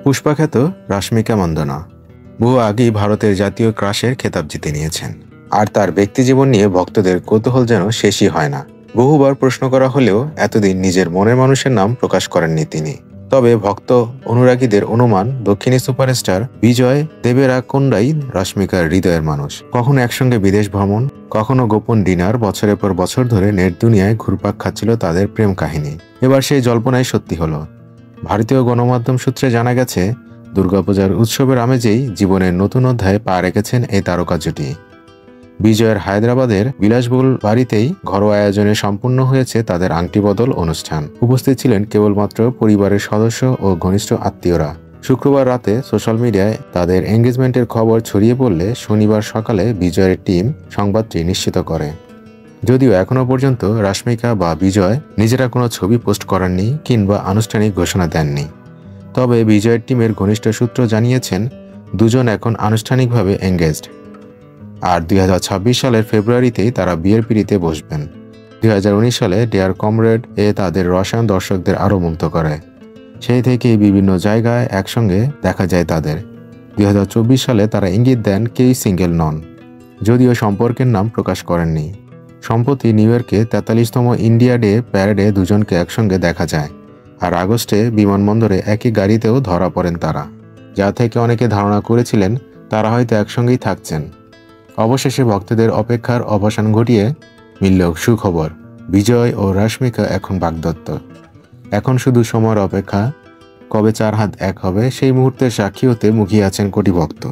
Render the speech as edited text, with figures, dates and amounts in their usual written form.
পুষ্পা খ্যাত রাশমিকা মন্দনা বহু আগেই ভারতের জাতীয় ক্রাশের খেতাব জিতে নিয়েছেন। আর তার ব্যক্তিজীবন নিয়ে ভক্তদের কৌতূহল যেন শেষই হয় না। বহুবার প্রশ্ন করা হলেও এতদিন নিজের মনের মানুষের নাম প্রকাশ করেননি তিনি। তবে ভক্ত অনুরাগীদের অনুমান দক্ষিণী সুপারস্টার বিজয় দেবেরাকোন্ডাই রাশমিকার হৃদয়ের মানুষ। কখনো একসঙ্গে বিদেশ ভ্রমণ, কখনো গোপন ডিনার, বছরের পর বছর ধরে নেট দুনিয়ায় ঘুরপাক খাচ্ছিল তাদের প্রেম কাহিনী। এবার সেই জল্পনাই সত্যি হলো। ভারতীয় গণমাধ্যম সূত্রে জানা গেছে, দুর্গাপূজার উৎসবের আমেজেই জীবনের নতুন অধ্যায়ে পা রেখেছেন এই তারকা জুটি। বিজয়ের হায়দ্রাবাদের বিলাসবহুল বাড়িতেই ঘরোয়া আয়োজনে সম্পূর্ণ হয়েছে তাদের আংটি বদল অনুষ্ঠান। উপস্থিত ছিলেন কেবলমাত্র পরিবারের সদস্য ও ঘনিষ্ঠ আত্মীয়রা। শুক্রবার রাতে সোশ্যাল মিডিয়ায় তাদের এঙ্গেজমেন্টের খবর ছড়িয়ে পড়লে শনিবার সকালে বিজয়ের টিম সংবাদটি নিশ্চিত করে। যদিও এখনও পর্যন্ত রাশমিকা বা বিজয় নিজেরা কোনো ছবি পোস্ট করেননি কিংবা আনুষ্ঠানিক ঘোষণা দেননি। তবে বিজয়ের টিমের ঘনিষ্ঠ সূত্র জানিয়েছেন, দুজন এখন আনুষ্ঠানিকভাবে এঙ্গেজড। আর 2026 সালের ফেব্রুয়ারিতেই তারা বিয়ের পিঁড়িতে বসবেন। 2019 সালে ডিয়ার কমরেড তাদের রসায়ন দর্শকদের আরও মুগ্ধ করে। সেই থেকেই বিভিন্ন জায়গায় একসঙ্গে দেখা যায় তাদের। 2024 সালে তারা ইঙ্গিত দেন কেউই সিঙ্গেল নন, যদিও সম্পর্কের নাম প্রকাশ করেননি। সম্প্রতি নিউ ইয়র্কে 43তম ইন্ডিয়া ডে প্যারেডে দুজনকে একসঙ্গে দেখা যায়। আর আগস্টে বিমানবন্দরে একই গাড়িতেও ধরা পড়েন তারা, যা থেকে অনেকে ধারণা করেছিলেন তারা হয়তো একসঙ্গেই থাকছেন। অবশেষে ভক্তদের অপেক্ষার অবসান ঘটিয়ে মিলল সুখবর। বিজয় ও রাশমিকা এখন বাগদত্ত। এখন শুধু সময়ের অপেক্ষা, কবে চার হাত এক হবে সেই মুহূর্তের সাক্ষী হতে মুখিয়ে আছেন কোটি ভক্ত।